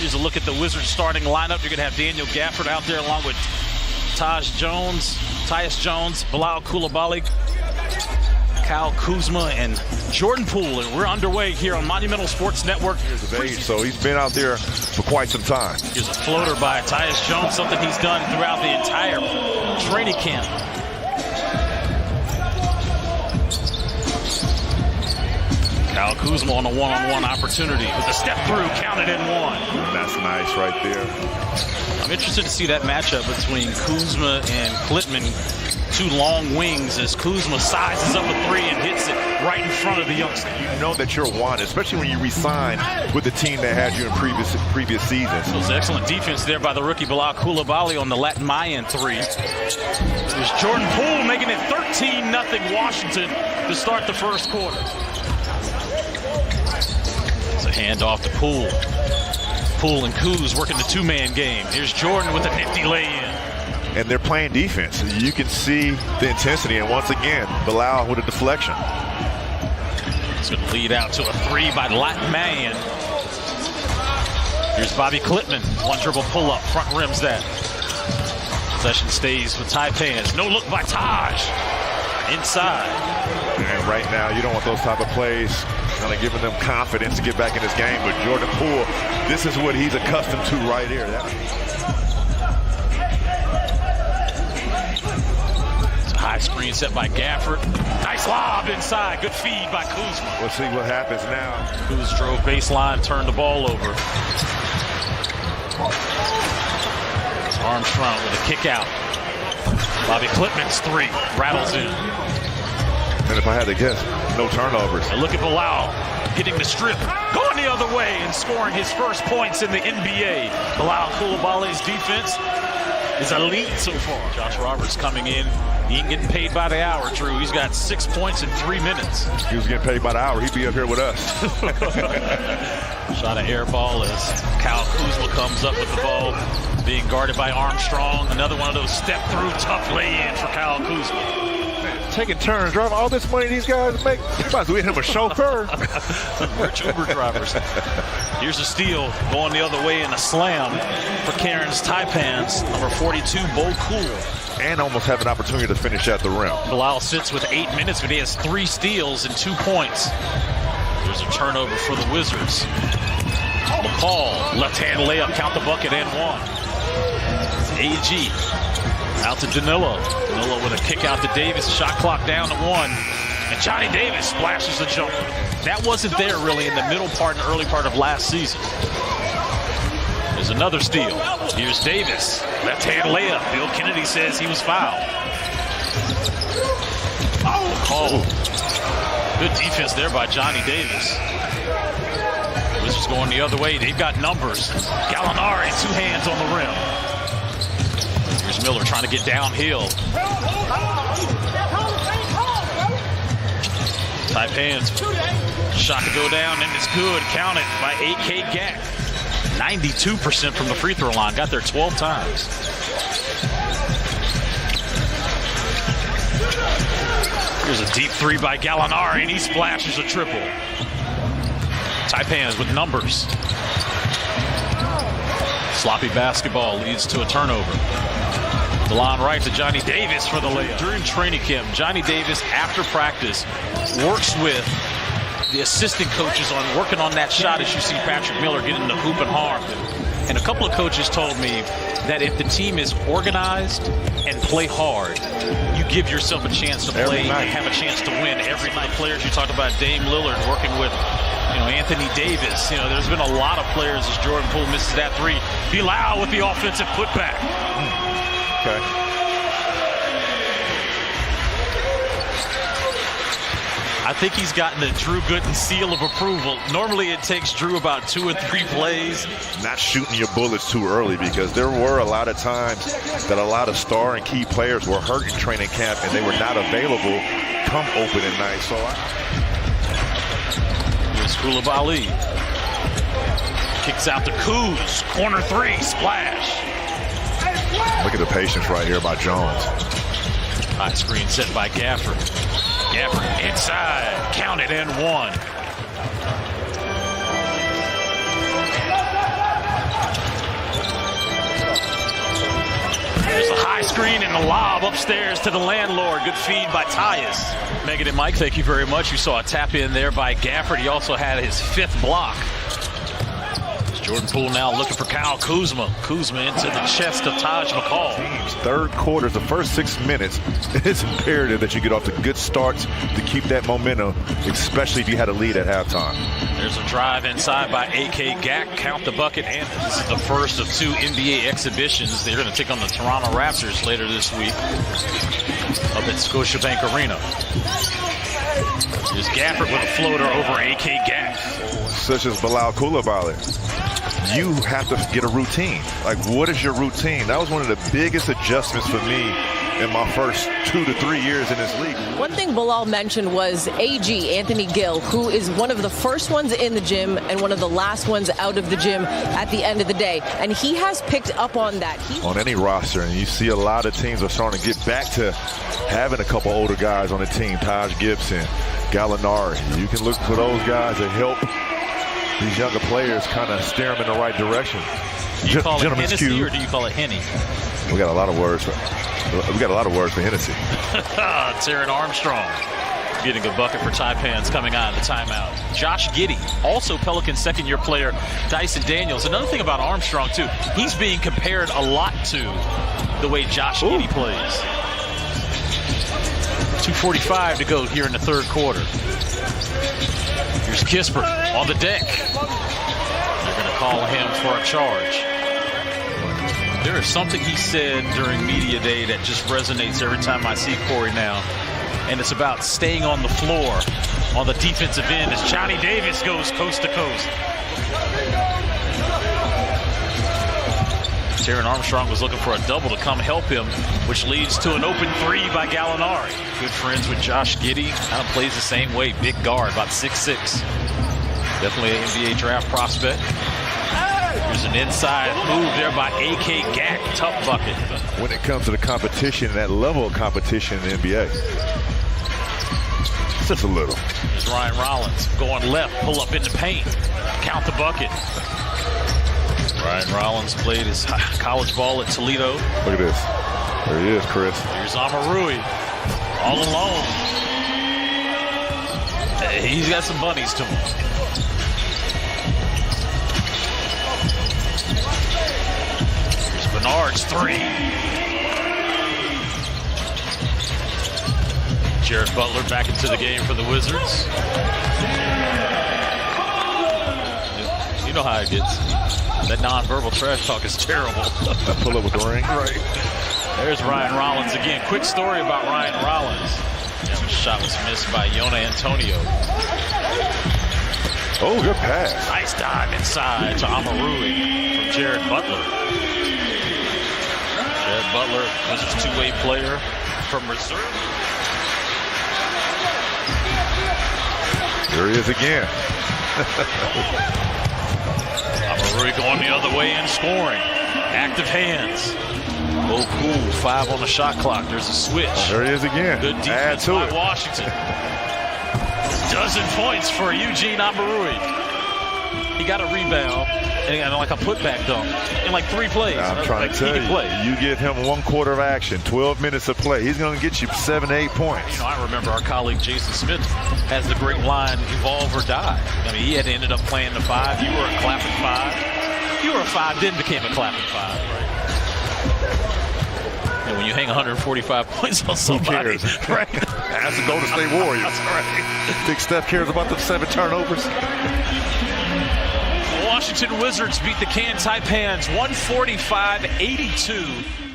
Here's a look at the Wizards starting lineup. You're going to have Daniel Gafford out there along with Tyus Jones, Bilal Coulibaly, Kyle Kuzma, and Jordan Poole. And we're underway here on Monumental Sports Network. Years of age, so he's been out there for quite some time. Here's a floater by Tyus Jones, something he's done throughout the entire training camp. Kyle Kuzma on a one-on-one opportunity with a step through, counted in one. That's nice right there. I'm interested to see that matchup between Kuzma and Klitman. Two long wings as Kuzma sizes up a three and hits it right in front of the youngster. You know that you're wanted, especially when you re-sign with the team that had you in previous seasons. It was excellent defense there by the rookie Bilal Coulibaly on the Latin Mayan three. There's Jordan Poole making it 13-0 Washington to start the first quarter. It's a handoff to Poole. Poole and Kuz working the two-man game. Here's Jordan with a nifty lay-in. And they're playing defense. You can see the intensity. And once again, Bilal with a deflection. It's going to lead out to a three by Latin Mayan. Here's Bobby Klitman. One dribble pull-up. Front rims that. Possession stays with Taipans. No look by Taj. Inside. And right now, you don't want those type of plays kind of giving them confidence to get back in this game. But Jordan Poole, this is what he's accustomed to right here. High screen set by Gafford. Nice lob inside. Good feed by Kuzma. We'll see what happens now. Kuz drove baseline, turned the ball over. Armstrong with a kick out. Bobby Klitman's three rattles in. And if I had to guess, no turnovers. And look at Bilal getting the strip, going the other way and scoring his first points in the NBA. Bilal Coulibaly's defense is elite so far. Josh Roberts coming in. He ain't getting paid by the hour, Drew. He's got 6 points in 3 minutes. He was getting paid by the hour. He'd be up here with us. Shot an air ball as Kyle Kuzma comes up with the ball, being guarded by Armstrong. Another one of those step-through, tough lay-in for Kyle Kuzma. Taking turns, driving all this money these guys make. You might as well get him a chauffeur. Rich Uber drivers. Here's a steal going the other way and a slam for Karen's Taipans. Number 42, Bo Cool. And almost have an opportunity to finish at the rim. Bilal sits with 8 minutes, but he has 3 steals and 2 points. There's a turnover for the Wizards. McCall, left-hand layup, count the bucket and one. AG out to Danilo. Danilo with a kick out to Davis. Shot clock down to 1. And Johnny Davis splashes the jumper. That wasn't there really in the middle part and early part of last season. There's another steal. Here's Davis. Left-hand layup. Bill Kennedy says he was fouled. McCall. Good defense there by Johnny Davis. Wizards going the other way. They've got numbers. Gallinari, 2 hands on the rim. Here's Miller trying to get downhill. Taipans. Shot to go down, and it's good. Counted by A.K. Gack. 92% from the free throw line. Got there 12 times. Here's a deep three by Gallinari, and he splashes a triple. Taipans with numbers. Sloppy basketball leads to a turnover. DeLon Wright to Johnny Davis for the layup. During training camp, Johnny Davis, after practice, works with the assistant coaches on working on that shot as you see Patrick Miller getting the hoop and harm. And a couple of coaches told me that if the team is organized and play hard, you give yourself a chance to play and have a chance to win every night. The players you talked about, Dame Lillard working with Anthony Davis. There's been a lot of players as Jordan Poole misses that three. Bilal with the offensive putback. Okay. I think he's gotten the Drew Gooden seal of approval. Normally it takes Drew about 2 or 3 plays. Not shooting your bullets too early, because there were a lot of times that a lot of star and key players were hurt in training camp and they were not available come opening night. So here's Coulibaly. Kicks out to Kuz. Corner 3, splash. Look at the patience right here by Jones. High screen set by Gafford. Gafford inside, counted and one. screen and a lob upstairs to the landlord. Good feed by Tyus. Megan and Mike, thank you very much. You saw a tap in there by Gafford. He also had his 5th block. Jordan Poole now looking for Kyle Kuzma. Kuzma into the chest of Taj McCall. Team's third quarter, the first 6 minutes, it's imperative that you get off to good starts to keep that momentum, especially if you had a lead at halftime. There's a drive inside by A.K. Gak. Count the bucket. And this is the first of 2 NBA exhibitions. They're going to take on the Toronto Raptors later this week up at Scotiabank Arena. Here's Gafford with a floater over A.K. Gak. Such as Bilal Coulibaly. You have to get a routine. Like, what is your routine? That was one of the biggest adjustments for me in my first 2 to 3 years in this league. One thing Bilal mentioned was AG, Anthony Gill, who is one of the first ones in the gym and one of the last ones out of the gym at the end of the day. And he has picked up on that. On any roster, and you see a lot of teams are starting to get back to having a couple older guys on the team. Taj Gibson, Gallinari. You can look for those guys to help these younger players kind of steer them in the right direction. Do you call it Hennessy or do you call it Henny? We got a lot of words for Hennessy. Taryn Armstrong getting a bucket for Taipans coming out of the timeout. Josh Giddey, also Pelican second-year player Dyson Daniels. Another thing about Armstrong, too, he's being compared a lot to the way Josh Giddey plays. 2:45 to go here in the third quarter. Here's Kispert on the deck. They're going to call him for a charge. There is something he said during media day that just resonates every time I see Corey now. And it's about staying on the floor on the defensive end as Johnny Davis goes coast to coast. Taryn Armstrong was looking for a double to come help him, which leads to an open 3 by Gallinari. Good friends with Josh Giddey. Kind of plays the same way. Big guard, about 6'6". Definitely an NBA draft prospect. There's an inside move there by A.K. Gak. Tough bucket. When it comes to the competition, that level of competition in the NBA. Just a little. There's Ryan Rollins going left, pull up in the paint. Count the bucket. Ryan Rollins played his college ball at Toledo. Look at this. There he is, Chris. Here's Amarui, all alone. He's got some bunnies to him. Here's Bernard's 3. Jared Butler back into the game for the Wizards. You know how it gets. That nonverbal trash talk is terrible. Pull up with the ring. Right. There's Ryan Rollins again. Quick story about Ryan Rollins. Yeah, the shot was missed by Yona Antonio. Oh, good pass. Nice dive inside to Amarui from Jared Butler. Jared Butler was a two-way player from reserve. There he is again. Amarui going the other way and scoring. Active hands. Oh, cool. 5 on the shot clock. There's a switch. There he is again. Good defense by Washington. Dozen points for Eugene Amarui. He got a rebound and like a putback dunk in like 3 plays. I'm trying to tell you, you give him 1 quarter of action, 12 minutes of play. He's going to get you 7 8 points. You know, I remember our colleague Jason Smith has the great line, evolve or die. I mean, he had ended up playing the 5. You were a clapping 5. You were a 5, then became a clapping 5, right? And when you hang 145 points on somebody, right? As the Golden State Warriors. That's right. Think Steph cares about the 7 turnovers? Washington Wizards beat the Taipans 145-82.